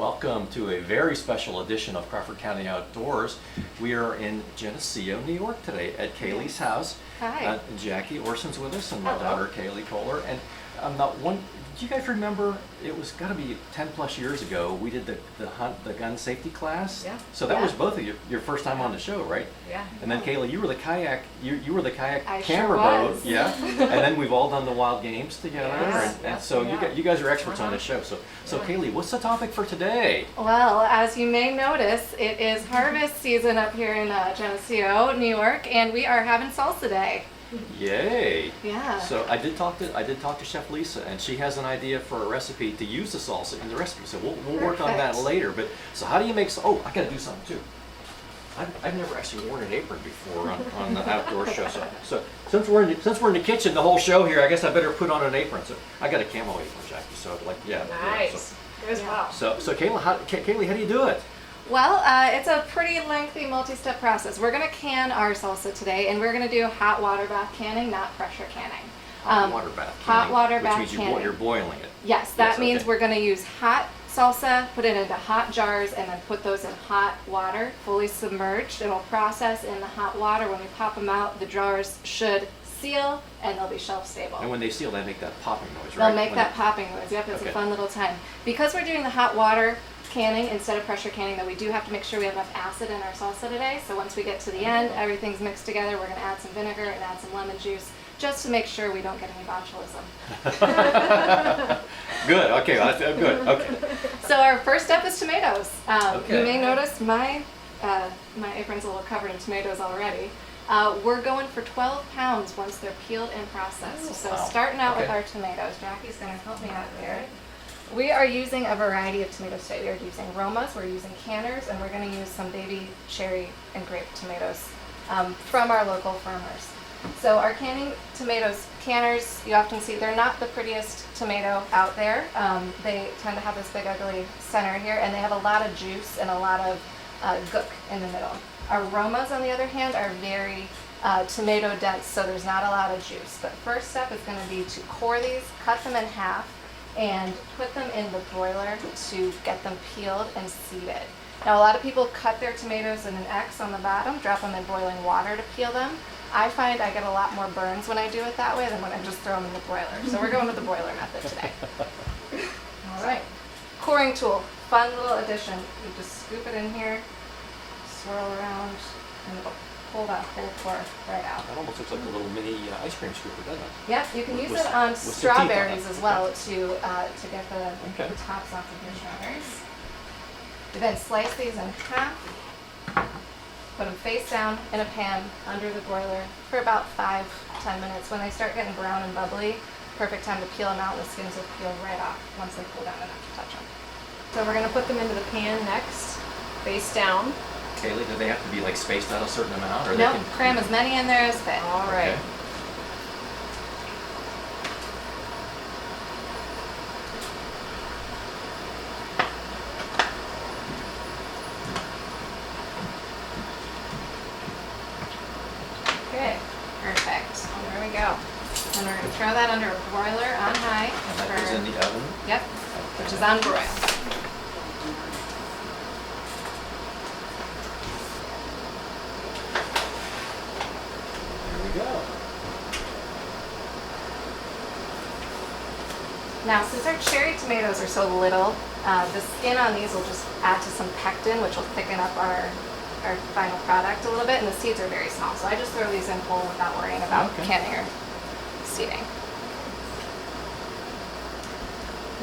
welcome to a very special edition of Crawford County Outdoors. We are in Geneseo, New York today at Kaylee's house. Hi. Jackie Orson's with us and my Hello. daughter Kaylee Kohler. And do you guys remember, it was got to be 10 plus years ago, we did the gun safety class? Yeah. So that was both of your first time on the show, right? Yeah. And then Kaylee, you were the kayak, you were the kayak I camera sure boat, was. yeah. And then we've all done the wild games together, Yes, and yes, so we have. you guys are experts on this show. So Yeah. Kaylee, what's the topic for today? Well, as you may notice, it is harvest season up here in Geneseo, New York, and we are having salsa day. Yay! Yeah. So I did talk to Chef Lisa, and she has an idea for a recipe to use the salsa in the recipe. So we'll work on that Perfect. later. But so how do you make? Oh, I got to do something too. I've never actually worn an apron before on the outdoor show. So since we're in the kitchen the whole show here, I guess I better put on an apron. So I got a camo apron, Jackie. So yeah. Nice. Good as well. So Kaylee, how do you do it? Well, it's a pretty lengthy multi-step process. We're going to can our salsa today, and we're going to do hot water bath canning, not pressure canning. Hot water bath. Hot canning, water which bath means canning. you're boiling it. Yes, that Yes, means okay. we're going to use hot salsa, put it into hot jars, and then put those in hot water, fully submerged. It'll process in the hot water. When we pop them out, the jars should seal, and they'll be shelf stable. And when they seal, they make that popping noise, right? They'll make When that popping noise. Yep, it's Okay. a fun little time. Because we're doing the hot water canning instead of pressure canning, though, we do have to make sure we have enough acid in our salsa today. So once we get to the end, everything's mixed together. We're going to add some vinegar and add some lemon juice just to make sure we don't get any botulism. Good. Okay. Good. Okay. So our first step is tomatoes. Okay. You may notice my apron's a little covered in tomatoes already. We're going for 12 pounds once they're peeled and processed. So Wow. starting out with Okay. our tomatoes, Jackie's going to help me out here. We are using a variety of tomatoes today. We are using Romas, we're using canners, and we're going to use some baby cherry and grape tomatoes from our local farmers. So our canning tomatoes, canners, you often see, they're not the prettiest tomato out there. They tend to have this big ugly center here, and they have a lot of juice and a lot of gook in the middle. Our Romas, on the other hand, are very tomato dense, so there's not a lot of juice. But first step is going to be to core these, cut them in half, and put them in the broiler to get them peeled and seeded. Now, a lot of people cut their tomatoes in an X on the bottom, drop them in boiling water to peel them. I find I get a lot more burns when I do it that way than when I just throw them in the broiler. So we're going with the broiler method today. All right. Coring tool, fun little addition. You just scoop it in here, swirl around, and it'll pull that whole core right out. That almost looks like a little mini ice cream scooper, doesn't it? Yep, you can use With- it on with some teeth on strawberries it. as well to get Okay. the tops off of your strawberries. You then slice these in half, put them face down in a pan under the broiler for about 5-10 minutes. When they start getting brown and bubbly, perfect time to peel them out, and the skins will peel right off once they cool down enough to touch them. So we're going to put them into the pan next, face down. Kaylee, do they have to be like spaced out a certain amount, or Nope, they can cram as many in there as fit. All right. Okay. Okay, perfect. There we go. And we're going to throw that under a broiler on high. And that goes in the oven. Yep, which is on broil. There we go. Now, since our cherry tomatoes are so little, the skin on these will just add to some pectin, which will thicken up our final product a little bit, and the seeds are very small. So I just throw these in whole without worrying about Okay. canning or seeding.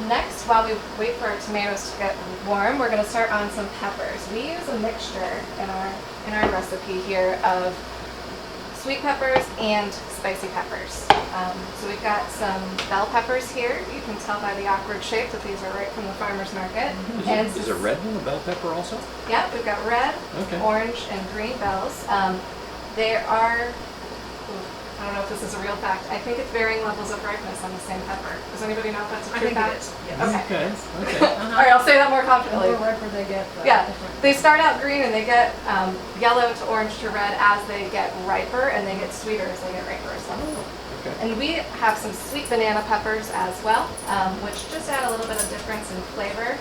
Next, while we wait for our tomatoes to get warm, we're going to start on some peppers. We use a mixture in our recipe here of sweet peppers and spicy peppers. So we've got some bell peppers here. You can tell by the awkward shape that these are right from the farmer's market. And Is it red one, the bell pepper also? yeah, we've got red, Okay. orange, and green bells. They are, I don't know if this is a real fact, I think it's varying levels of ripeness on the same pepper. Does anybody know if that's a I true think it fact? is. Okay. Okay. All right, I'll say that more The confidently. more riper they get, the Yeah, different. they start out green and they get yellow to orange to red as they get riper, and they get sweeter as they get riper as well. Okay. And we have some sweet banana peppers as well, which just add a little bit of difference in flavor.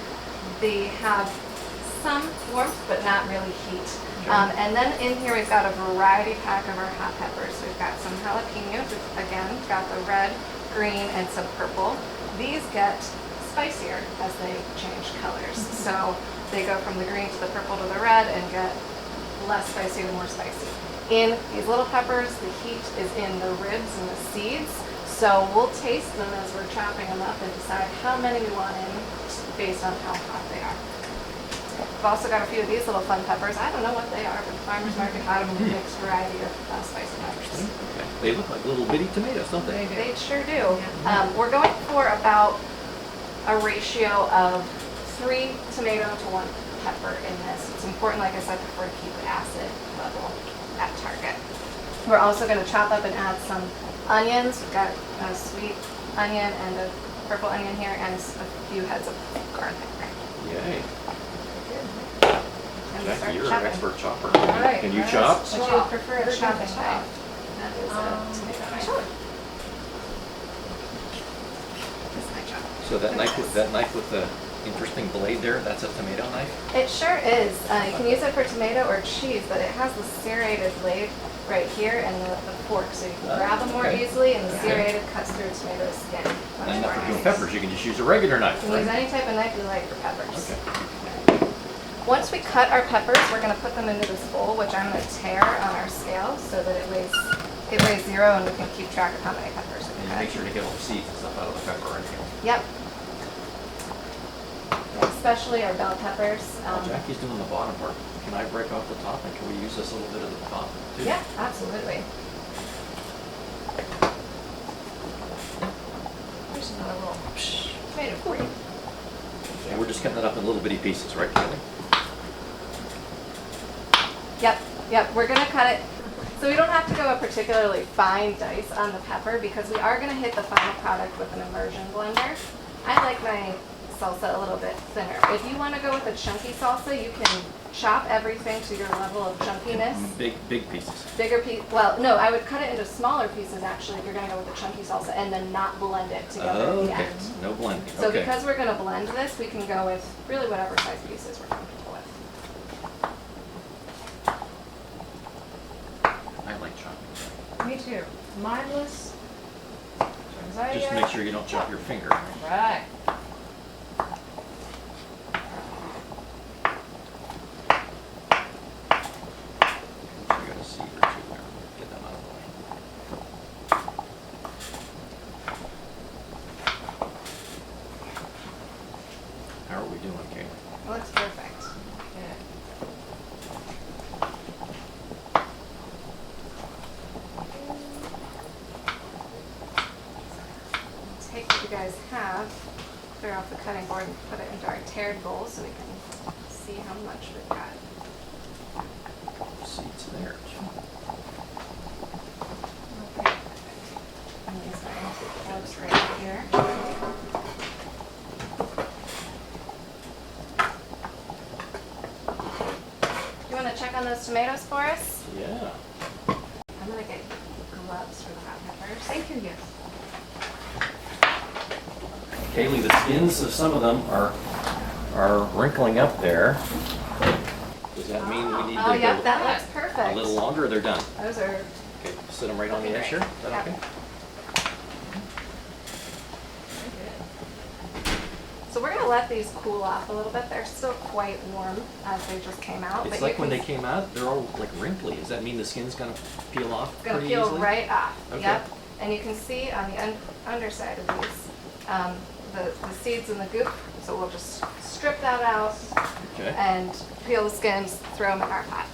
They have some warmth, but not really heat. Okay. And then in here we've got a variety pack of our hot peppers. We've got some jalapenos, which again, got the red, green, and some purple. These get spicier as they change colors. So they go from the green to the purple to the red and get less spicy to more spicy. In these little peppers, the heat is in the ribs and the seeds. So we'll taste them as we're chopping them up and decide how many we want in based on how hot they are. We've also got a few of these little fun peppers. I don't know what they are, but the farmer's market had them in a mixed variety of spicy peppers. Okay. They look like little bitty tomatoes, don't they? They sure do. We're going for about a ratio of 3 tomato to 1 pepper in this. It's important, like I said before, to keep the acid level at target. We're also going to chop up and add some onions. We've got a sweet onion and a purple onion here and a few heads of garlic. Yay. And we'll start Jackie, you're an chopping. expert chopper. right, Can you right. chop? Would you prefer a chopping chop. knife? That is a tomato knife. Sure. This is my job. So that knife with the interesting blade there, that's a tomato knife? It sure is. You can use it for tomato or cheese, but it has the serrated blade right here and the fork, so you can grab them more okay. easily, and the Okay. serrated cuts through tomato skin. Much And more not for doing nice. peppers, you can just use a regular knife, You can use right? any type of knife you like for peppers. Okay. Once we cut our peppers, we're going to put them into this bowl, which I'm going to tear on our scale so that it weighs 0 and we can keep track of how many peppers we And cut. make sure to get all the seeds and stuff out of the pepper right here. Yep. Especially our bell peppers. While Jackie's doing the bottom part, can I break off the top and can we use this a little bit of the top too? Yeah, absolutely. Here's another little tomato for you. And we're just cutting it up in little bitty pieces, right, Kaylee? Yep, we're gonna cut it, so we don't have to go a particularly fine dice on the pepper because we are gonna hit the final product with an immersion blender. I like my salsa a little bit thinner. If you wanna go with a chunky salsa, you can chop everything to your level of chunkiness. Big pieces. Bigger piece, well, no, I would cut it into smaller pieces actually if you're gonna go with a chunky salsa and then not blend it together at the Okay, end. no blending, So okay. because we're gonna blend this, we can go with really whatever size pieces we're comfortable with. I like chopping. Me too. Mindless. Anxiety. Just make sure you don't chop your finger. Right. You got a seed or two there. Get them out of the way. How are we doing, Kaylee? Looks perfect. Yeah. Take what you guys have, clear off the cutting board and put it into our tiered bowl so we can see how much we've got. Seeds there. And use my gloves right here. You want to check on those tomatoes for us? Yeah. I'm going to get gloves for the hot peppers. Thank you, yes. Kaylee, the skins of some of them are wrinkling up there. Does that mean we need Oh, to yep, go that looks a perfect. little longer or they're done? Those are, Okay, sit them right on the edge here. Is that Yep. okay? so we're going to let these cool off a little bit. They're still quite warm as they just came out. It's but like you when can they came out, they're all like wrinkly. Does that mean the skin's gonna peel off It's going to pretty peel easily? right off. Okay. Yep. And you can see on the underside of these, the seeds and the goop. So we'll just strip that out Okay. and peel the skins, throw them in our pot.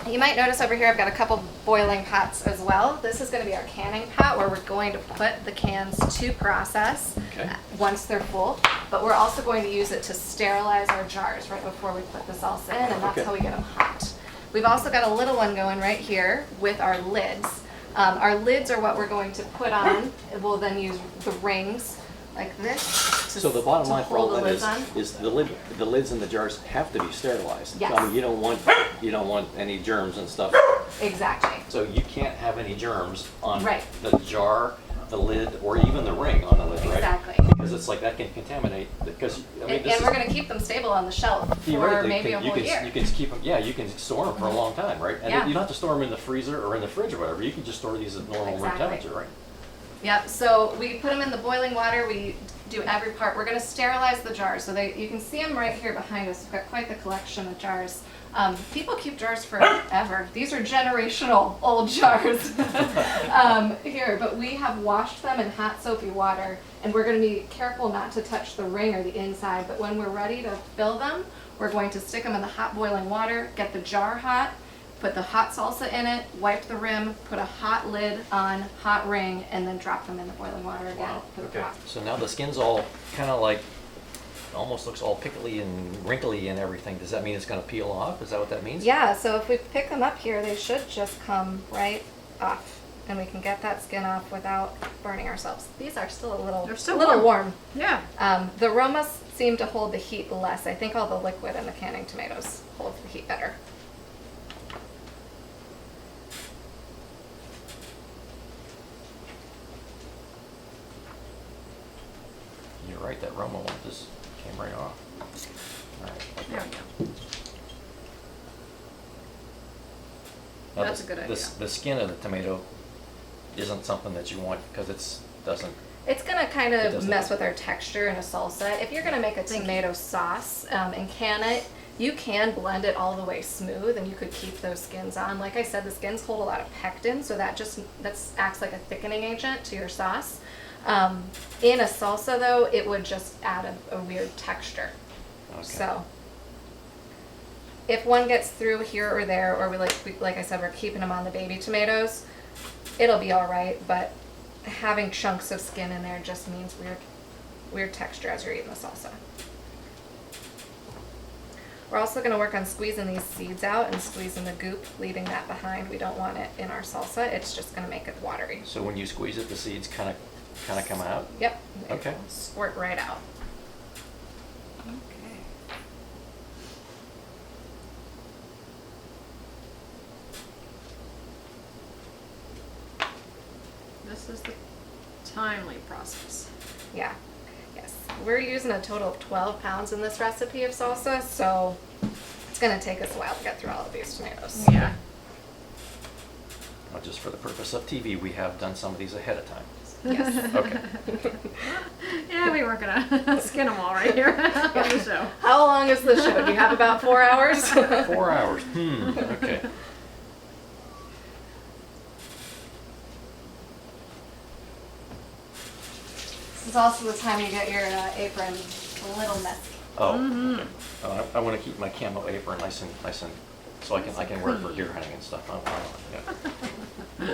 You might notice over here I've got a couple boiling pots as well. This is going to be our canning pot where we're going to put the cans to process Okay. once they're full. But we're also going to use it to sterilize our jars right before we put the salsa in, and that's Okay. how we get them hot. We've also got a little one going right here with our lids. Our lids are what we're going to put on. We'll then use the rings like this. So the bottom to line for all hold the that lids on. is the lids in the jars have to be sterilized. Yes. I mean, you don't want any germs and stuff. Exactly. So you can't have any germs on Right. the jar the lid or even the ring on the lid, right? Exactly. Because it's like that can contaminate, because, I mean, And this we're going to keep them stable on the shelf for theoretically, maybe a you whole can, year. you can keep them, yeah, you can store them for a long time, right? And Yeah. you don't have to store them in the freezer or in the fridge or whatever, you can just store these at normal room Exactly. temperature, right? Yep, so we put them in the boiling water, we do every part. We're gonna sterilize the jars, so you can see them right here behind us. We've got quite the collection of jars. People keep jars forever. These are generational old jars here, but we have washed them in hot soapy water, and we're gonna be careful not to touch the ring or the inside, but when we're ready to fill them, we're going to stick them in the hot boiling water, get the jar hot, put the hot salsa in it, wipe the rim, put a hot lid on, hot ring, and then drop them in the boiling water again Wow, for the okay. broth. So now the skin's all kind of like, almost looks all pickly and wrinkly and everything. Does that mean it's gonna peel off? Is that what that means? Yeah, so if we pick them up here, they should just come right off, and we can get that skin off without burning ourselves. These are still They're still a little warm. warm. Yeah. The aromas seem to hold the heat less. I think all the liquid in the canning tomatoes holds the heat better. You're right, that Roma one just came right off. All right, okay. There we go. Now, That's a good idea. The skin of the tomato isn't something that you want because doesn't. It's gonna kind It of doesn't mess look- with our texture in a salsa. If you're gonna make a tomato sauce and can it, you can blend it all the way smooth, and you could keep those skins on. Like I said, the skins hold a lot of pectin, so that acts like a thickening agent to your sauce. In a salsa, though, it would just add a weird texture. Okay. So if one gets through here or there, or like I said, we're keeping them on the baby tomatoes, it'll be all right. But having chunks of skin in there just means weird texture as you're eating the salsa. We're also going to work on squeezing these seeds out and squeezing the goop, leaving that behind. We don't want it in our salsa. It's just going to make it watery. So when you squeeze it, the seeds kind of come out. Yep. they Okay. Squirt right out. Okay. This is the timely process. Yeah. Yes. We're using a total of 12 pounds in this recipe of salsa, so it's going to take us a while to get through all of these tomatoes. Yeah. Well, just for the purpose of TV, we have done some of these ahead of time. Yes. Okay. Yeah, we weren't gonna skin them all right here on the show. How long is the show? Do you have about 4 hours? 4 hours. Okay. This is also the time you get your apron a little messy. Oh. Okay. I want to keep my camo apron nice and so I can wear it for deer hunting and stuff. Yeah.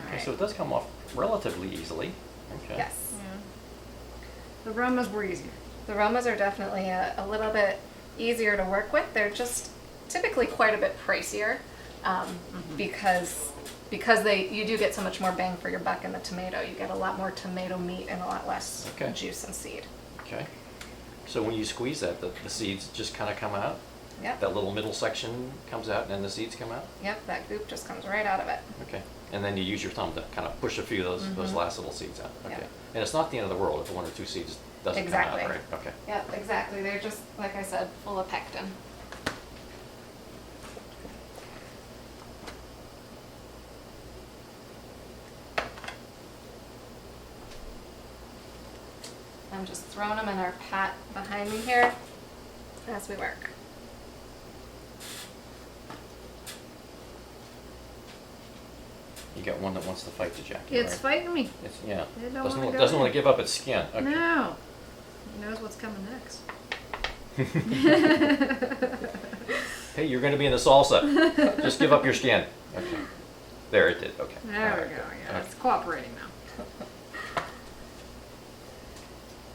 Okay, so it does come off relatively easily. Okay. Yes. Yeah. The Romas were easier. The Romas are definitely a little bit easier to work with. They're just typically quite a bit pricier because you do get so much more bang for your buck in the tomato. You get a lot more tomato meat and a lot less Okay. juice and seed. Okay. So when you squeeze that, the seeds just kind of come out? Yep. That little middle section comes out and then the seeds come out? Yep, that goop just comes right out of it. Okay. And then you use your thumb to kind of push a few of those last little seeds out. Okay. Yep. And it's not the end of the world if one or two seeds doesn't Exactly. come out, right? Okay. Yep, exactly. They're just, like I said, full of pectin. I'm just throwing them in our pot behind me here as we work. You got one that wants to fight you, Jackie. It's right? fighting me. It's, yeah. It don't Doesn't wanna go doesn't want in. to give up its skin. Okay. No. He knows what's coming next. Hey, you're going to be in the salsa. Just give up your skin. Okay. There it did. Okay. There All we right, go. good. Yeah, Okay. it's cooperating now.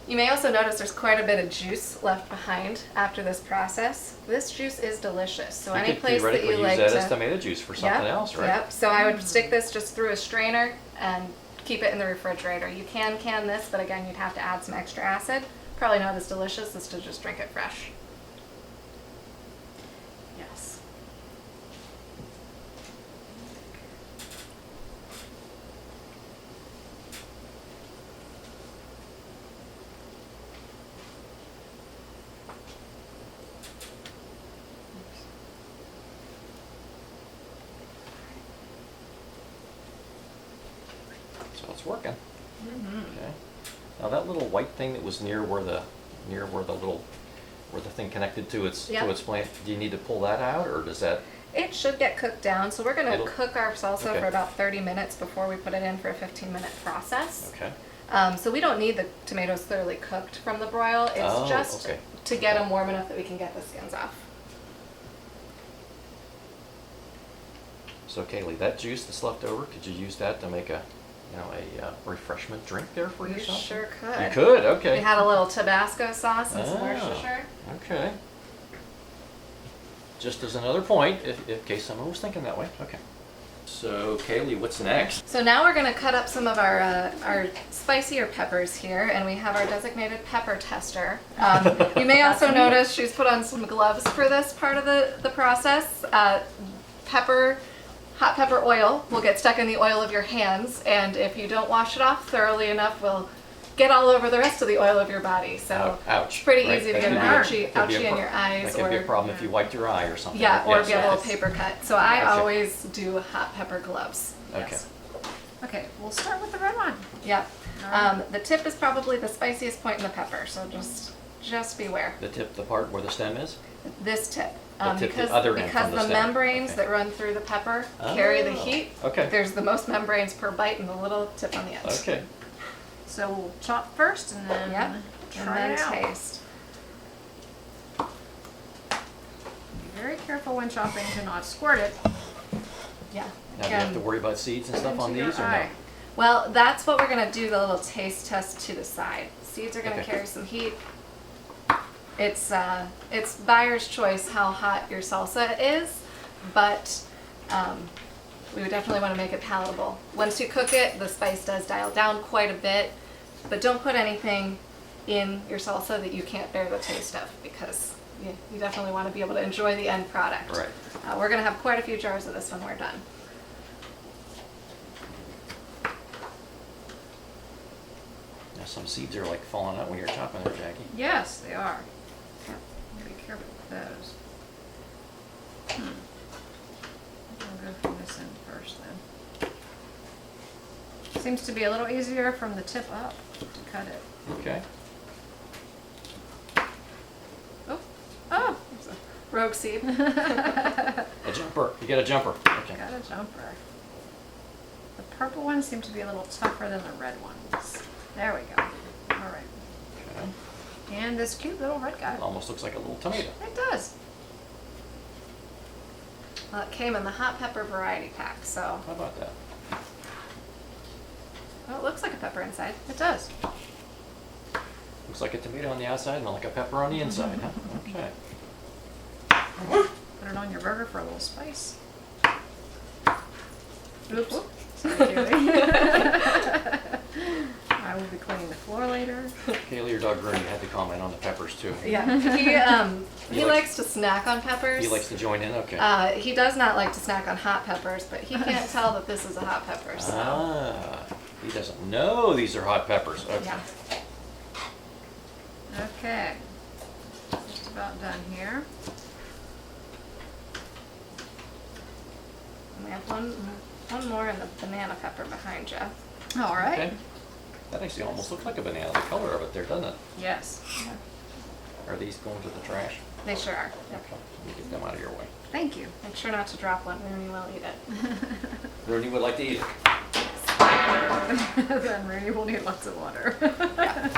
You may also notice there's quite a bit of juice left behind after this process. This juice is delicious. So You any could place that theoretically you like use to that as tomato juice for something Yep, else, right? Yep. So I would stick this just through a strainer and keep it in the refrigerator. You can this, but again, you'd have to add some extra acid. Probably not as delicious as to just drink it fresh. it's working. Mm-hmm. Okay. Now that little white thing that was near where the thing connected to its plant, do you need to pull that out, or does that? It should get cooked down, so we're going to It'll- cook our salsa Okay. for about 30 minutes before we put it in for a 15-minute process. Okay. So we don't need the tomatoes thoroughly cooked from the broil. It's Oh, just okay. to get them warm enough that we can get the skins off. So Kaylee, that juice that's left over, could you use that to make a refreshment drink there for You yourself? sure could. You could, okay. We had a little Tabasco sauce and some Worcestershire. Okay. Just as another point, in case someone was thinking that way. Okay. So Kaylee, what's next? So now we're going to cut up some of our spicier peppers here, and we have our designated pepper tester. You may also notice she's put on some gloves for this part of the process. Hot pepper oil will get stuck in the oil of your hands, and if you don't wash it off thoroughly enough, will get all over the rest of the oil of your body. So Ouch. it's pretty Right? easy to That get an could be ouchie in your eyes. That could be a problem if you wiped your eye or something. Yeah, or Yes. get a little paper cut. So I Okay. always do hot pepper gloves. Okay. Yes. Okay, we'll start with the red one. Yep. Alright. The tip is probably the spiciest point in the pepper, so just beware. The tip, the part where the stem is? This tip. The tip, the Because other end from the the stem. membranes Okay. that run through the pepper carry the Oh, heat. okay. There's the most membranes per bite and the little tip on the end. Okay. So we'll chop first and then Yep. And try then it out. taste. Be very careful when chopping to not squirt it. Yeah. Now, do you have to worry about seeds and stuff on into your these, or no? eye. Well, that's what we're gonna do, the little taste test to the side. Seeds are gonna Okay. carry some heat. It's buyer's choice how hot your salsa is, but we would definitely want to make it palatable. Once you cook it, the spice does dial down quite a bit, but don't put anything in your salsa that you can't bear the taste of, because you definitely want to be able to enjoy the end product. Right. We're gonna have quite a few jars of this when we're done. Now, some seeds are like falling out when you're chopping there, Jackie. Yes, they are. Be careful with those. I'll go from this end first then. Seems to be a little easier from the tip up to cut it. Okay. Oh, there's a rogue seed. A jumper. You get a jumper. Okay. Got a jumper. The purple ones seem to be a little tougher than the red ones. There we go. All right. Okay. And this cute little red guy. Almost looks like a little tomato. It does. Well, it came in the hot pepper variety pack, so How about that? oh, it looks like a pepper inside. It does. Looks like a tomato on the outside and like a pepper on the inside, huh? Okay. Put it on your burger for a little spice. Oops. Sorry, Kaylee. I will be cleaning the floor later. Kaylee, your dog Bernie had to comment on the peppers too. Yeah, he He likes to snack on peppers. He likes to join in? Okay. He does not like to snack on hot peppers, but he can't tell that this is a hot pepper. So Ah, he doesn't know these are hot peppers. Okay. yeah. Okay. Just about done here. And we have one more in the banana pepper behind you. All right. Okay. That actually almost looks like a banana, the color of it there, doesn't it? Yes. Are these going to the trash? They sure are. Okay. Let me get them out of your way. Thank you. Make sure not to drop one. Rooney will eat it. Rooney would like to eat it. Then Rooney will need lots of water. Yeah.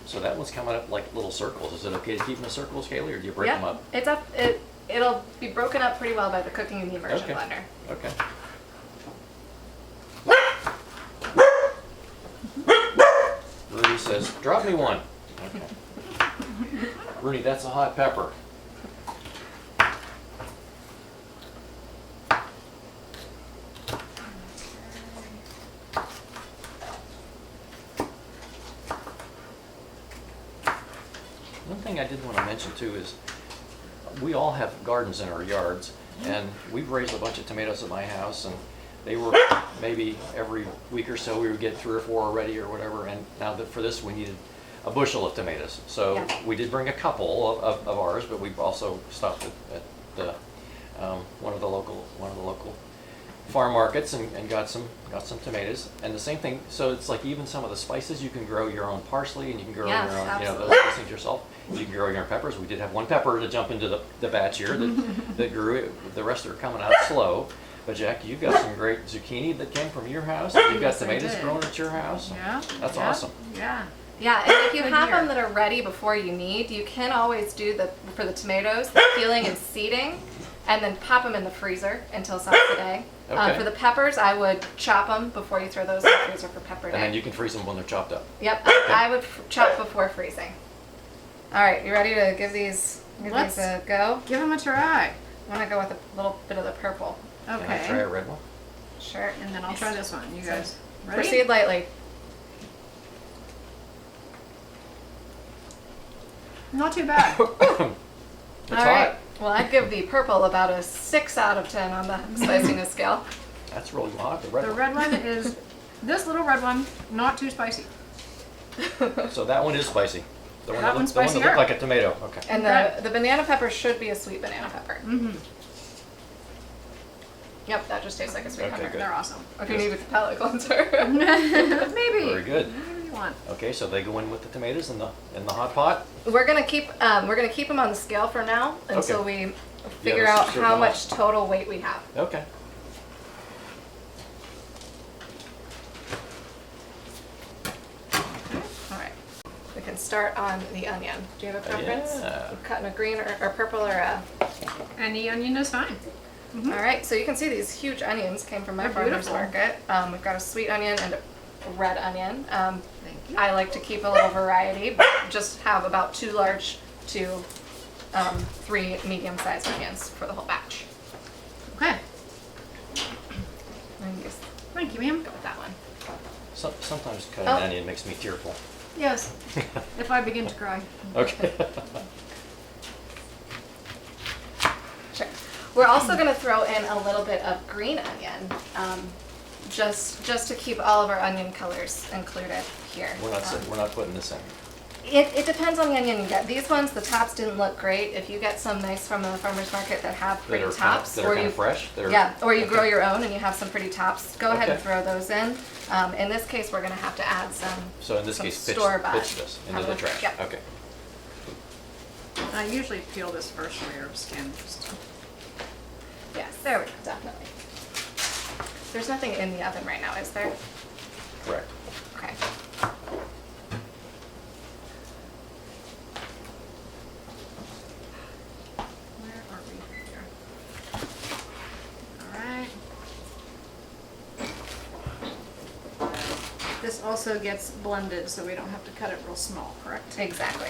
So that one's coming up like little circles. Is it okay to keep them in circles, Kaylee, or do you break them Yeah, up? it's up. It'll be broken up pretty well by the cooking in the immersion Okay. blender. Okay. Rooney says, drop me one. Okay. Rooney, that's a hot pepper. One thing I did want to mention too is we all have gardens in our yards, and we've raised a bunch of tomatoes at my house, and they were maybe every week or so we would get 3 or 4 already or whatever, and now that for this we needed a bushel of tomatoes. So Yeah. we did bring a couple of ours, but we've also stopped at the one of the local farm markets and got some tomatoes. And the same thing, so it's like even some of the spices, you can grow your own parsley, and you can grow Yes, your own, absolutely. those things yourself. You can grow your own peppers. We did have one pepper to jump into the batch here that grew. The rest are coming out slow. But Jack, you've got some great zucchini that came from your house. You've got Yes, I tomatoes did. growing at your house. Yeah. That's yeah, awesome. Yeah. Yeah, and if you Good have year. them that are ready before you need, you can always do for the tomatoes, the peeling and seeding, and then pop them in the freezer until salsa day. Okay. For the peppers, I would chop them before you throw those in the freezer for pepper day. And then you can freeze them when they're chopped up. Yep, I would chop before freezing. All right, you ready to give these Let's- a go? Give them a try. I want to go with a little bit of the purple. Okay. Can I try a red one? Sure. And then I'll try this one. You guys ready? Proceed lightly. Not too bad. It's All hot. right. Well, I'd give the purple about a 6 out of 10 on the spiciness scale. That's really hot. The red The one. red one is, this little red one, not too spicy. So that one is spicy. The one That one's the one that spicier. looked like a tomato. Okay. And the banana pepper should be a sweet banana pepper. Mm-hmm. Yep, that just tastes like a sweet Okay, pepper. good. They're awesome. If you need with the palate cleanser. Maybe. Very good. Whatever you want. Okay, so they go in with the tomatoes in the hot pot. we're gonna keep them on the scale for now until we figure let's out serve how them much up. total weight we have. Okay. All right. We can start on the onion. Do you have a preference? Yeah. You cutting a green or purple or a? Any onion is fine. All right. So you can see these huge onions came from my They're farmer's beautiful. market. We've got a sweet onion and a red onion. Thank you. I like to keep a little variety, but just have about 2 large to 3 medium-sized onions for the whole batch. Okay. And just Thank you, ma'am. go with that one. Sometimes cutting Oh. an onion makes me tearful. Yes. If I begin to cry. Okay. Sure. We're also going to throw in a little bit of green onion, just to keep all of our onion colors included here. We're not putting this in. It depends on the onion you get. These ones, the tops didn't look great. If you get some nice from the farmer's market that have pretty That are tops, kind of fresh. yeah, or you okay. grow your own and you have some pretty tops, go ahead and Okay. throw those in. In this case, we're going to have to add some. So in this some case, store-bought. pitch this into the trash. Yep. Okay. I usually peel this first layer of skin. Just Yes, there we go, definitely. There's nothing in the oven right now, is there? Correct. Okay. Where are we here? Alright. This also gets blended, so we don't have to cut it real small, correct? Exactly.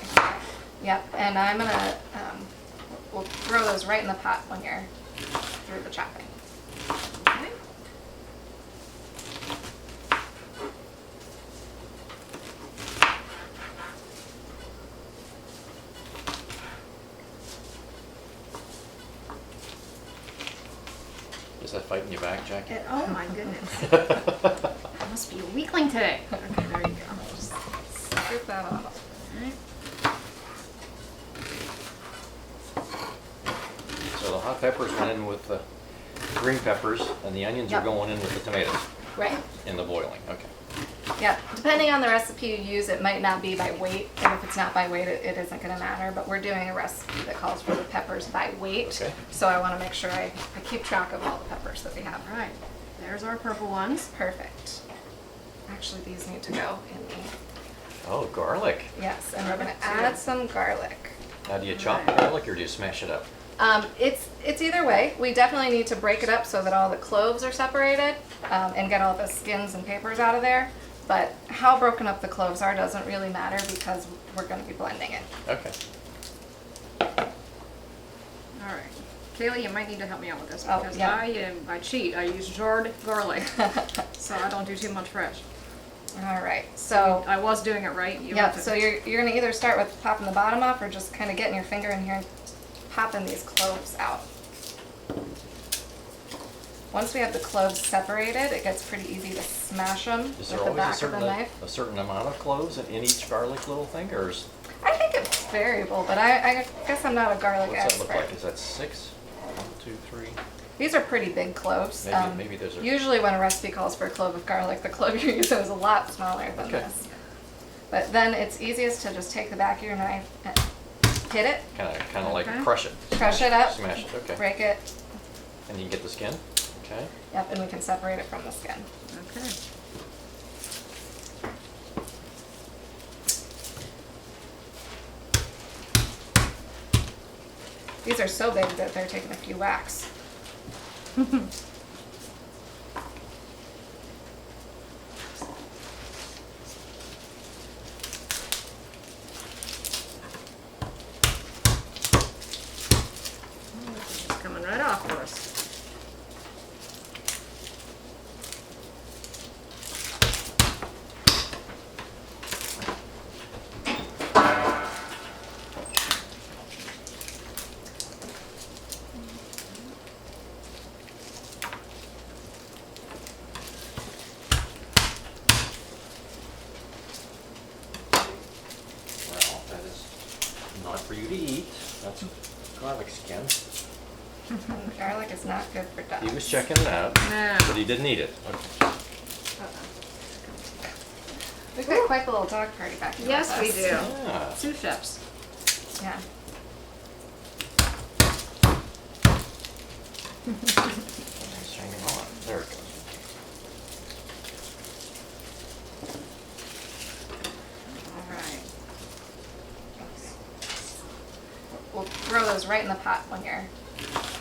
Yep, and I'm gonna, we'll throw those right in the pot when you're through the chopping. Okay. Is that fighting you back, Jackie? Oh my goodness. I must be a weakling today. Okay, there you go. Just scoop that off. Alright. So the hot peppers went in with the green peppers, and the onions Yep. are going in with the tomatoes Right. in the boiling. Okay. Yeah, depending on the recipe you use, it might not be by weight, and if it's not by weight, it isn't gonna matter, but we're doing a recipe that calls for the peppers by weight. Okay. So I wanna make sure I keep track of all the peppers that we have. Alright, there's our purple ones. Perfect. Actually, these need to go in the, Oh, garlic. yes, and we're gonna Garlic too. add some garlic. Now, do you chop Right. garlic or do you smash it up? It's either way. We definitely need to break it up so that all the cloves are separated and get all the skins and papers out of there. But how broken up the cloves are doesn't really matter because we're going to be blending it. Okay. Alright. Kaylee, you might need to help me out with this Oh, because yeah. I cheat. I use jarred garlic, so I don't do too much fresh. All right. So I was doing it right. You yeah. have to- So you're going to either start with popping the bottom off or just kind of getting your finger in here and popping these cloves out. Once we have the cloves separated, it gets pretty easy to smash them Is with there the always back of the knife. a certain amount of cloves in each garlic little thing, or is, I think it's variable, but I guess I'm not a garlic what's that expert. look like? Is that 6? 1, 2, 3. These are pretty big cloves. Maybe those are. Usually when a recipe calls for a clove of garlic, the clove you're using is a lot smaller than Okay. this. But then it's easiest to just take the back of your knife and hit it, Kind of like Okay. crush it. crush it up, Smash it. Okay. break it. And you can get the skin. Okay. Yep, and we can separate it from the skin. Okay. These are so big that they're taking a few whacks. It's coming right off for us. Well, that is not for you to eat. That's garlic skin. Garlic is not good for dogs. He was checking it out, No. but he didn't eat it. Okay. We've got quite the little dog party back here. Yes, with we us. do. Yeah. Sous chefs. Yeah. It's hanging on. There it goes. All right. We'll throw those right in the pot when you're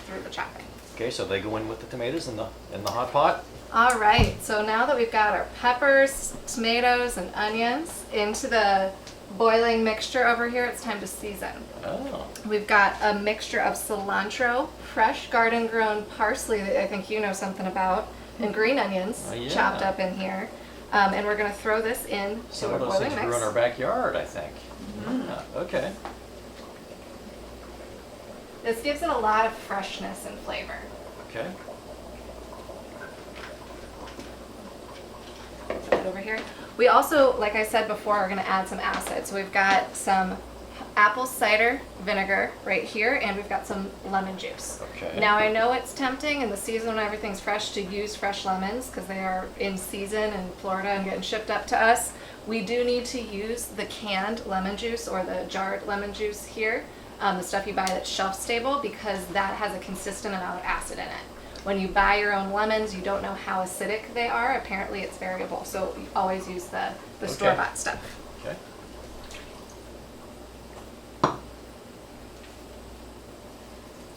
through the chopping. Okay, so they go in with the tomatoes in the hot pot. All right, so now that we've got our peppers, tomatoes, and onions into the boiling mixture over here, it's time to season. Oh. We've got a mixture of cilantro, fresh garden-grown parsley that I think you know something about, and green onions Yeah. chopped up in here. And we're going to throw this in Some to of a those boiling things mix. grew in our backyard, I think. Yeah, okay. This gives it a lot of freshness and flavor. Okay. Put it over here. We also, like I said before, are going to add some acid. So we've got some apple cider vinegar right here, and we've got some lemon juice. Okay. Now I know it's tempting in the season when everything's fresh to use fresh lemons because they are in season in Florida and getting shipped up to us. We do need to use the canned lemon juice or the jarred lemon juice here, the stuff you buy that's shelf stable, because that has a consistent amount of acid in it. When you buy your own lemons, you don't know how acidic they are. Apparently it's variable, so you always use the Okay. store-bought stuff. Okay.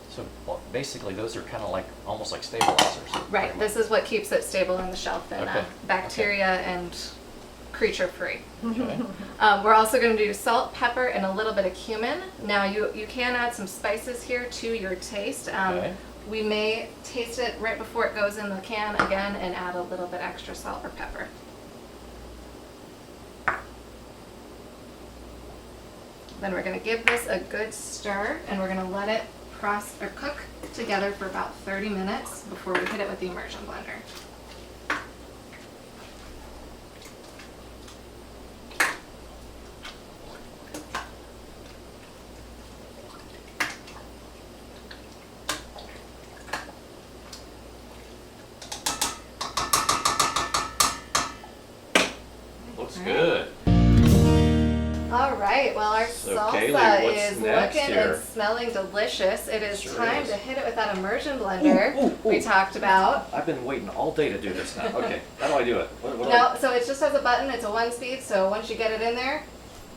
So well, basically, those are kind of like almost like stabilizers. Right, this is what keeps it stable on the shelf and Okay. bacteria and creature-free. Okay. We're also going to do salt, pepper, and a little bit of cumin. Now you can add some spices here to your taste. Okay. We may taste it right before it goes in the can again and add a little bit extra salt or pepper. Then we're going to give this a good stir, and we're going to let it cook together for about 30 minutes before we hit it with the immersion blender. Looks good. All right, well our So, salsa Kaylee, what's is next looking here? and smelling delicious. It is Sure time is. to hit it with that immersion blender Ooh, ooh, we ooh. talked about. I've been waiting all day to do this now. Okay, how do I do it? What do No, so it just has a button. It's a 1-speed, so once you get it in there,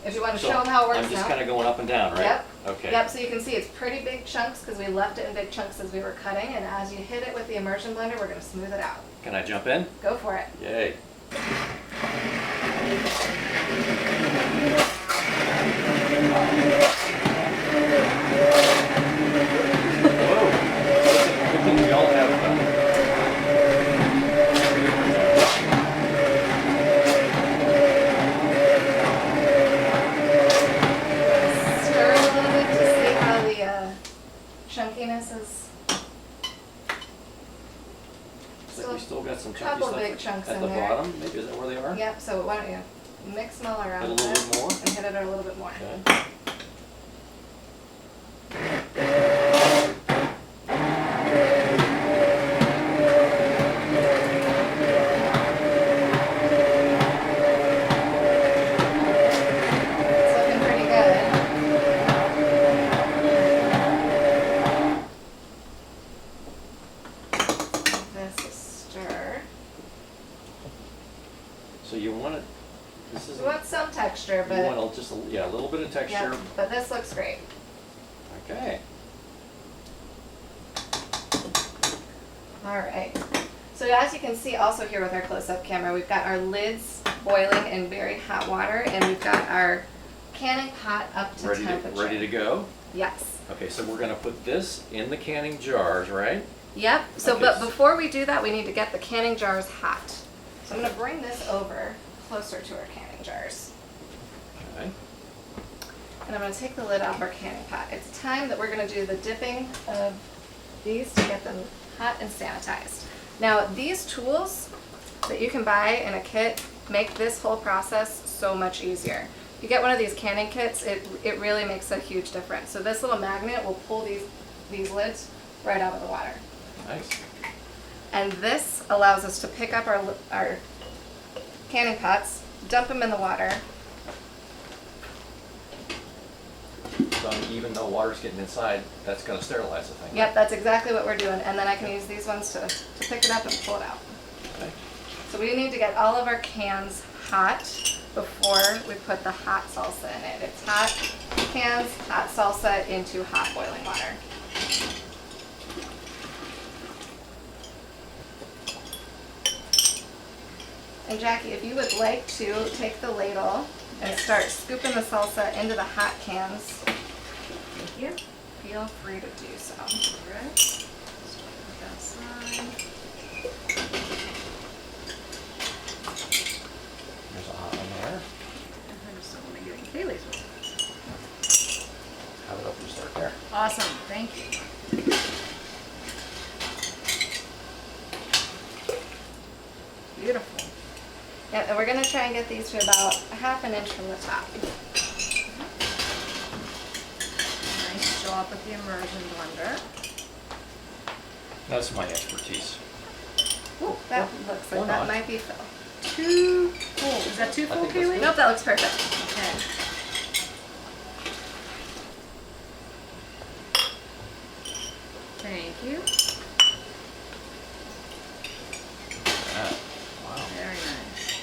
if you want to So show them how it works I'm just now. kind of going up and down, right? Yep. Okay. Yep, so you can see it's pretty big chunks because we left it in big chunks as we were cutting, and as you hit it with the immersion blender, we're going to smooth it out. Can I jump in? Go for it. Yay. Whoa. Good thing we all have Stir a little bit to see how the chunkiness is. we still got some chunky Couple stuff big chunks at in the there. bottom. Maybe is that where they are? Yep, so why don't you mix them all around Hit a little bit more? and hit it a little bit more. Okay. texture, You but want just a little bit of texture. yeah, but this looks great. Okay. All right. So as you can see also here with our close-up camera, we've got our lids boiling in very hot water, and we've got our canning pot up to temperature. Ready to go? Yes. Okay, so we're gonna put this in the canning jars, right? Yep. So, Okay, but before we do that, we need to get the canning jars hot. So I'm going to bring this over closer to our canning jars. Okay. And I'm going to take the lid off our canning pot. It's time that we're going to do the dipping of these to get them hot and sanitized. Now, these tools that you can buy in a kit make this whole process so much easier. If you get one of these canning kits, it really makes a huge difference. So this little magnet will pull these lids right out of the water. Nice. And this allows us to pick up our canning pots, dump them in the water. So even though water's getting inside, that's gonna sterilize the thing. Yep, that's exactly what we're doing. And then I can use these ones to pick it up and pull it out. Okay. So we need to get all of our cans hot before we put the hot salsa in it. It's hot cans, hot salsa into hot boiling water. And Jackie, if you would like to take the ladle and start scooping the salsa into the hot cans, Thank you. feel free to do so. All right. Start with that side. There's a hot one there. And I just don't want to get in Kaylee's way. Have it up and start there. Awesome. Thank you. Beautiful. Yeah, and we're gonna try and get these to about a half an inch from the top. Nice job with the immersion blender. That's my expertise. Ooh, that looks like or that not. might be full. Too full. Is that too I full, think that's Kaylee? Nope, that looks perfect. Okay. Thank you. That. Wow. Very nice.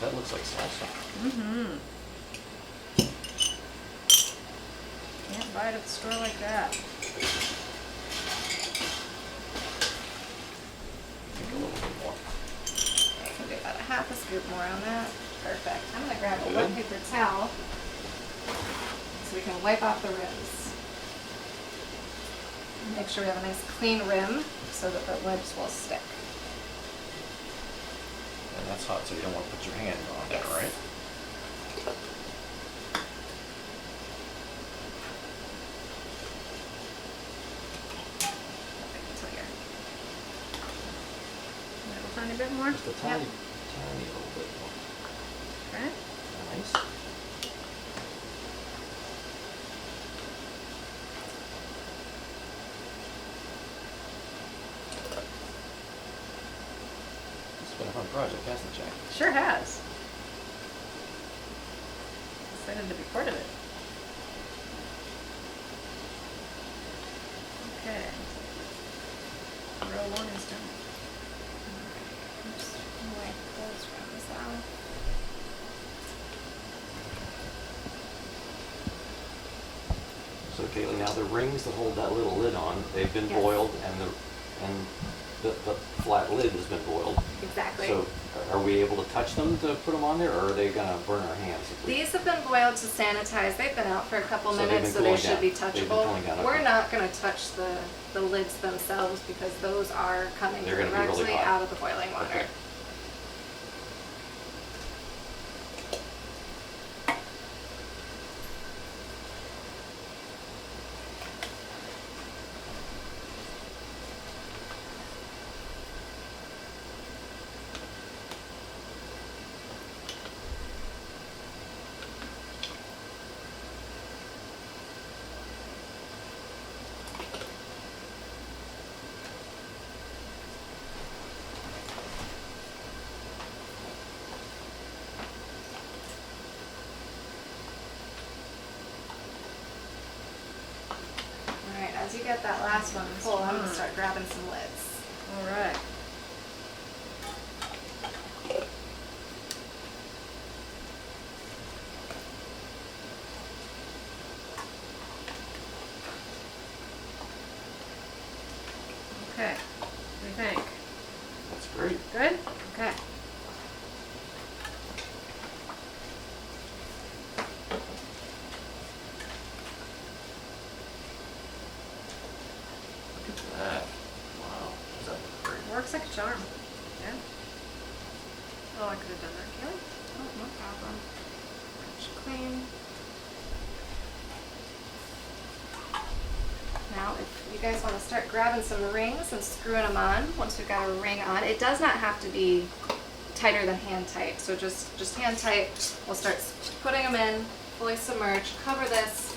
That looks like salsa. Mm-hmm. Can't buy it at the store like that. I think a little bit more. I can do about a half a scoop more on that. Perfect. I'm gonna grab a Good. wet paper towel so we can wipe off the rims. Make sure we have a nice clean rim so that the lids will stick. And that's hot, so you don't want to put your hand on there, Yes. right? Until you're A little tiny bit more. Just a tiny little bit more. Okay. Nice. It's been a fun project, hasn't it, Jack? Sure has. Excited to be part of it. Okay. Row one is done. just wipe those rims off. So Kaylee, now the rings that hold that little lid on, they've been Yes. boiled and the flat lid has been boiled. Exactly. So are we able to touch them to put them on there, or are they gonna burn our hands? if we- These have been boiled to sanitize. They've been out for a couple So they've minutes, been so they cooling should down. be They've been touchable. cooling down, We're okay. not going to touch the lids themselves because those are coming They're gonna be really directly hot. out of the boiling water. Okay. All right, as you get that last one full, I'm going to start grabbing some lids. All right. Okay, what do you think? That's great. Good? Okay. Look at that. Wow. Is that great? Works like a charm. Yeah. Oh, I could have done that, Kaylee. Oh, no problem. Just clean. Now, if you guys want to start grabbing some rings and screwing them on, once we've got a ring on, it does not have to be tighter than hand tight. So just hand tight. We'll start putting them in, fully submerged. Cover this.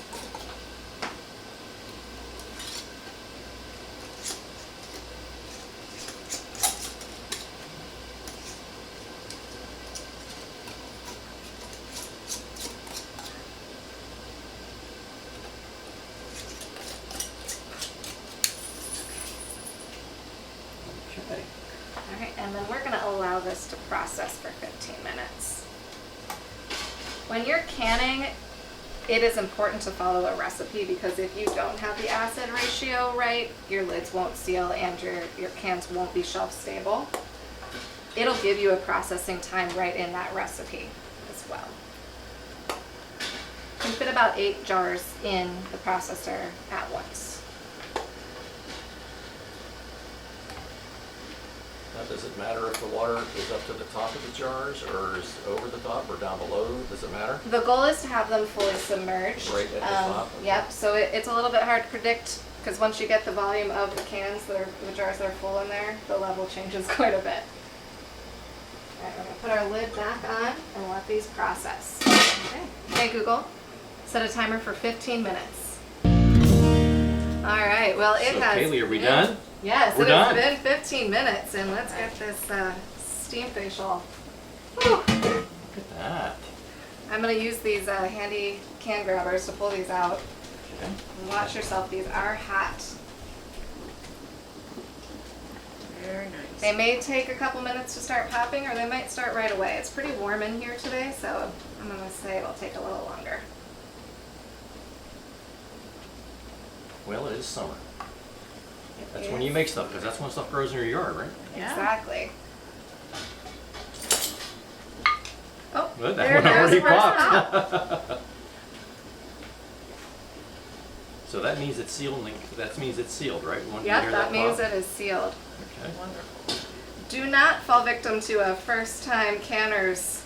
Okay. All right, and then we're going to allow this to process for 15 minutes. When you're canning, it is important to follow a recipe because if you don't have the acid ratio right, your lids won't seal and your cans won't be shelf stable. It'll give you a processing time right in that recipe as well. You can fit about 8 jars in the processor at once. Now, does it matter if the water is up to the top of the jars or is over the top or down below? Does it matter? The goal is to have them fully submerged. Right at the top? Yep, so it's a little bit hard to predict because once you get the volume of the cans, the jars that are full in there, the level changes quite a bit. All right, we're gonna put our lid back on and let these process. Okay, Google, set a timer for 15 minutes. All right, well it So, has Kaylee, are we been- done? Yes, We're it has done. been 15 minutes and let's get this steam facial. Whew. Look at that. I'm going to use these handy can grabbers to pull these out. Okay. Watch yourself, these are hot. Very nice. They may take a couple minutes to start popping or they might start right away. It's pretty warm in here today, so I'm going to say it'll take a little longer. Well, it is summer. It That's is. when you make stuff, because that's when stuff grows in your yard, right? Yeah. Exactly. Oh, Good, there that one goes already the first popped. pop. So that means it's sealed. That means it's sealed, right? When you Yep, hear that means pop? it is sealed. Okay. Wonderful. Do not fall victim to a first-time canner's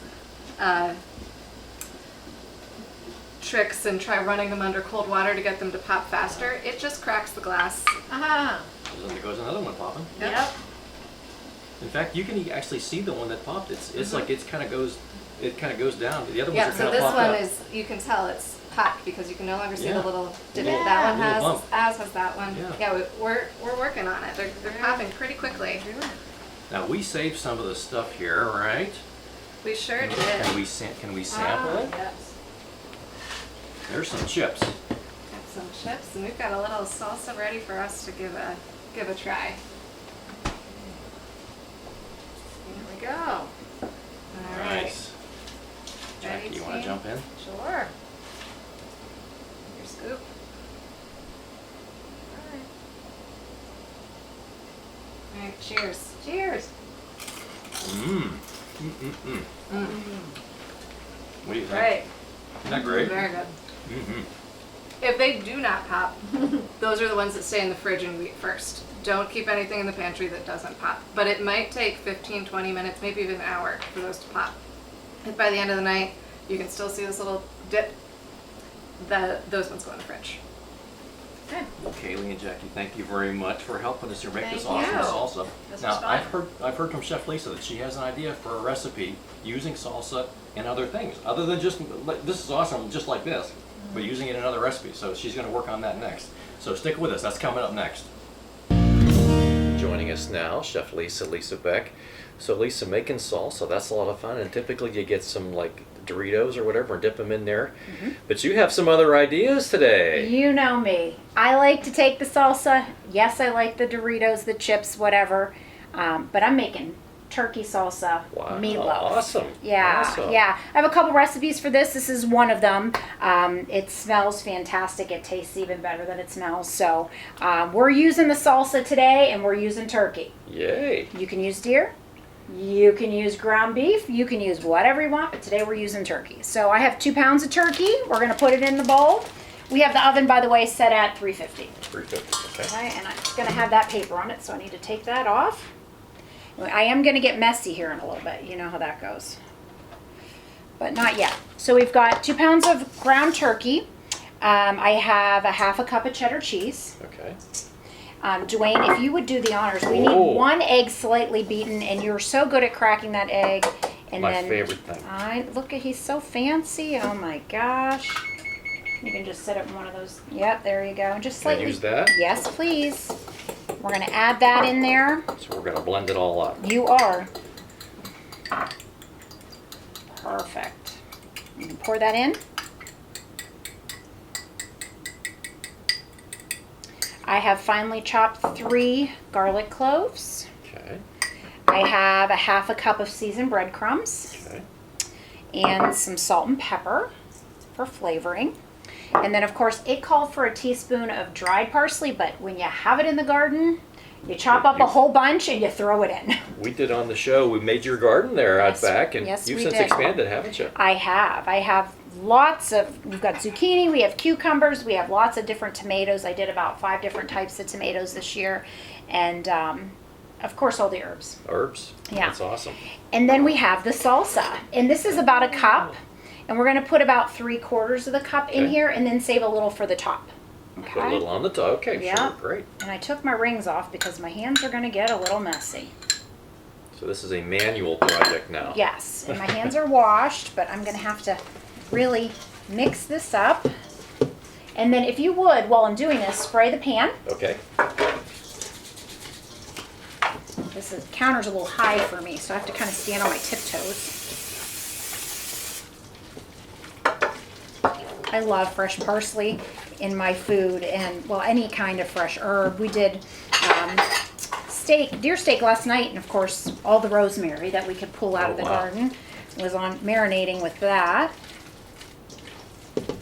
tricks and try running them under cold water to get them to pop faster. It just cracks the glass. Aha. Then there goes another one popping. Yep. In fact, you can actually see the one that popped. It's like it kind of goes down. The other Yeah, ones are so kind of this popped one up. is, you can tell it's popped because you can no longer see Yeah. the little divot Little- that one little has, bump. as has that one. Yeah. Yeah, we're working on it. They're Yeah. popping pretty quickly. Now we saved some of the stuff here, right? We sure did. Can we sample it? Yes. There's some chips. Got some chips and we've got a little salsa ready for us to give a try. Here we go. All right. Nice. Ready, Jackie, you want to team? jump in? Sure. Your scoop. All right, cheers. Cheers. Mmm. What do you think? Right. Isn't that great? Very good. Mm-hmm. If they do not pop, those are the ones that stay in the fridge and we eat first. Don't keep anything in the pantry that doesn't pop. But it might take 15, 20 minutes, maybe even an hour for those to pop. If by the end of the night you can still see this little dip, those ones go in the fridge. Good. Well, Kaylee and Jackie, thank you very much for helping us here make this Thank awesome you. salsa. This Now, was fun. I've heard from Chef Lisa that she has an idea for a recipe using salsa and other things, other than just like, this is awesome, just like this, but using it in other recipes. So she's going to work on that next. So stick with us. That's coming up next. Joining us now, Chef Lisa Beck. So Lisa, making salsa, that's a lot of fun, and typically you get some like Doritos or whatever and dip them in there. But you have some other ideas today. You know me. I like to take the salsa. Yes, I like the Doritos, the chips, whatever. But I'm making turkey salsa Wow, meatloaf. awesome. Yeah, Awesome. yeah. I have a couple recipes for this. This is one of them. It smells fantastic. It tastes even better than it smells. So we're using the salsa today, and we're using turkey. Yay. You can use deer. You can use ground beef. You can use whatever you want, but today we're using turkey. So I have 2 pounds of turkey. We're going to put it in the bowl. We have the oven, by the way, set at 350. 350, okay. Okay, and I'm just going to have that paper on it, so I need to take that off. I am going to get messy here in a little bit. You know how that goes. But not yet. So we've got 2 pounds of ground turkey. I have a half a cup of cheddar cheese. Okay. Duane, if you would do the honors, we need 1 egg slightly beaten, and you're so good at cracking that egg. And My then, favorite thing. Look at, he's so fancy. Oh my gosh. You can just set it in one of those. Yep, there you go. Just Can I slightly. use that? Yes, please. We're going to add that in there. So we're going to blend it all up. You are. Perfect. You can pour that in. I have finely chopped 3 garlic cloves. Okay. I have a half a cup of seasoned breadcrumbs Okay. and some salt and pepper for flavoring. And then, of course, it called for a teaspoon of dried parsley, but when you have it in the garden, you chop up a whole bunch and you throw it in. We did on the show, we made your garden there Yes, out back, and yes, you've we since did. expanded, haven't you? I have lots of, we've got zucchini, we have cucumbers, we have lots of different tomatoes. I did about 5 different types of tomatoes this year. And, of course, all the herbs. Herbs? Yeah. That's awesome. And then we have the salsa. And this is about a cup. And we're going to put about 3/4 of the cup in Okay. here and then save a little for the top. Put a little on the top. Okay, Yeah. sure, great. And I took my rings off because my hands are going to get a little messy. So this is a manual project now. Yes, and my hands are washed, but I'm going to have to really mix this up. And then if you would, while I'm doing this, spray the pan. Okay. Counter's a little high for me, so I have to kind of stand on my tiptoes. I love fresh parsley in my food, and well, any kind of fresh herb. We did deer steak last night, and of course all the rosemary that we could pull out of the garden was on marinating with that.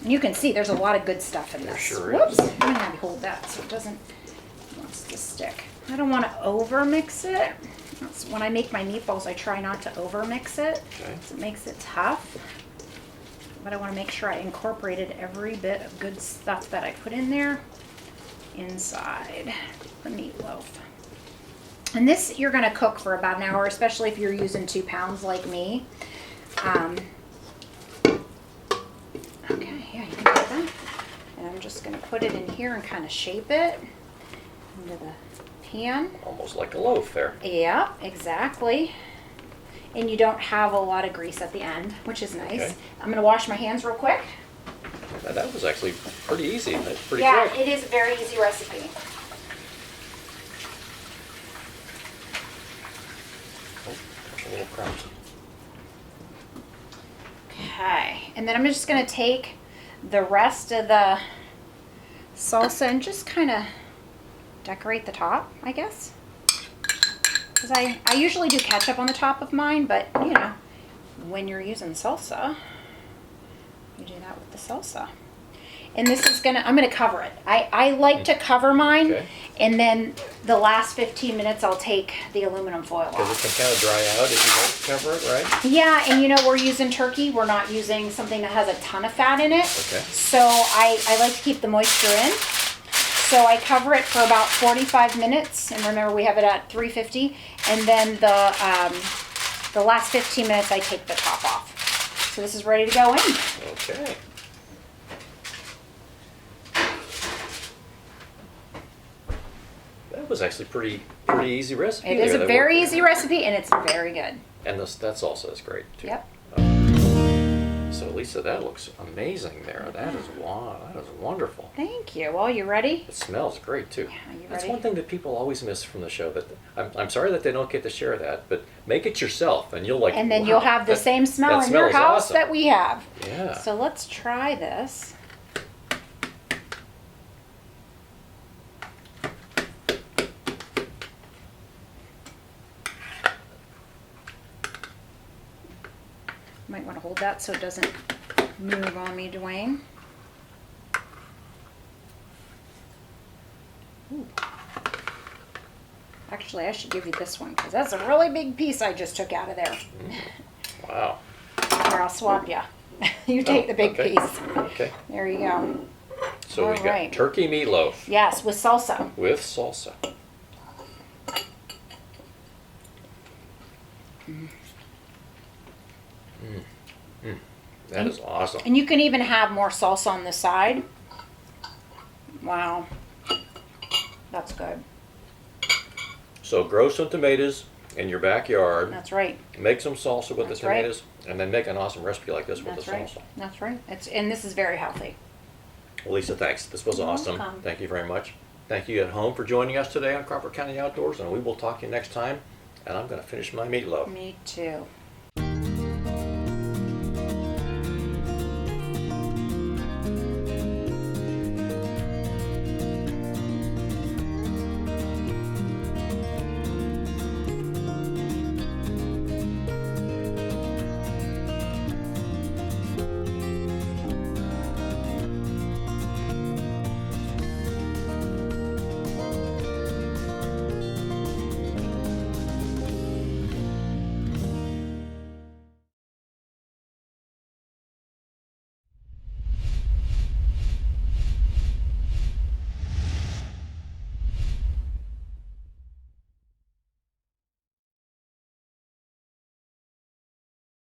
And you can see there's a lot of good stuff in this. Sure Whoops, is. I'm gonna have you hold that so it doesn't wants to stick. I don't want to over mix it. When I make my meatballs, I try not to over mix it. Okay. It makes it tough. But I want to make sure I incorporated every bit of good stuff that I put in there inside the meatloaf. And this you're going to cook for about an hour, especially if you're using 2 pounds like me. Okay, yeah, you can do that. And I'm just going to put it in here and kind of shape it into the pan. Almost like a loaf there. Yeah, exactly. And you don't have a lot of grease at the end, which is nice. Okay. I'm going to wash my hands real quick. Now, that was actually pretty easy. That's pretty Yeah, quick. it is a very easy recipe. A little crumbs. Okay, and then I'm just going to take the rest of the salsa and just kind of decorate the top, I guess. Because I usually do ketchup on the top of mine, but you know, when you're using salsa, you do that with the salsa. And this is I'm gonna cover it. I like to cover mine, Okay. and then the last 15 minutes I'll take the aluminum foil Because off. it can kind of dry out if you don't cover it, right? Yeah, and you know, we're using turkey. We're not using something that has a ton of fat in it. Okay. So I like to keep the moisture in. So I cover it for about 45 minutes, and remember we have it at 350. And then the last 15 minutes I take the top off. So this is ready to go in. Okay. That was actually pretty easy recipe. It is there. a That very worked. easy recipe, and it's very good. And that salsa is great too. Yep. So Lisa, that looks amazing there. That is wonderful. Thank you. Well, you ready? It smells great too. Yeah, you That's ready? one thing that people always miss from the show. That I'm sorry that they don't get to share that, but make it yourself, and you'll like. And then wow, you'll have the that- same smell that in your smell is house awesome. that we have. Yeah. So let's try this. Might want to hold that so it doesn't move on me, Duane. Ooh. Actually, I should give you this one because that's a really big piece I just took out of there. Wow. Or I'll swap you. You take the big okay. piece. Okay. There you go. So we All got right. turkey meatloaf Yes, with salsa. with salsa. That is awesome. And you can even have more salsa on the side. Wow. That's good. So grow some tomatoes in your backyard. That's right. Make some salsa with That's the right. tomatoes, and then make an awesome recipe like this with That's the right. salsa. That's right. And this is very healthy. Well, Lisa, thanks. This was You're awesome. welcome. Thank you very much. Thank you at home for joining us today on Crawford County Outdoors, and we will talk to you next time. And I'm going to finish my meatloaf. Me too.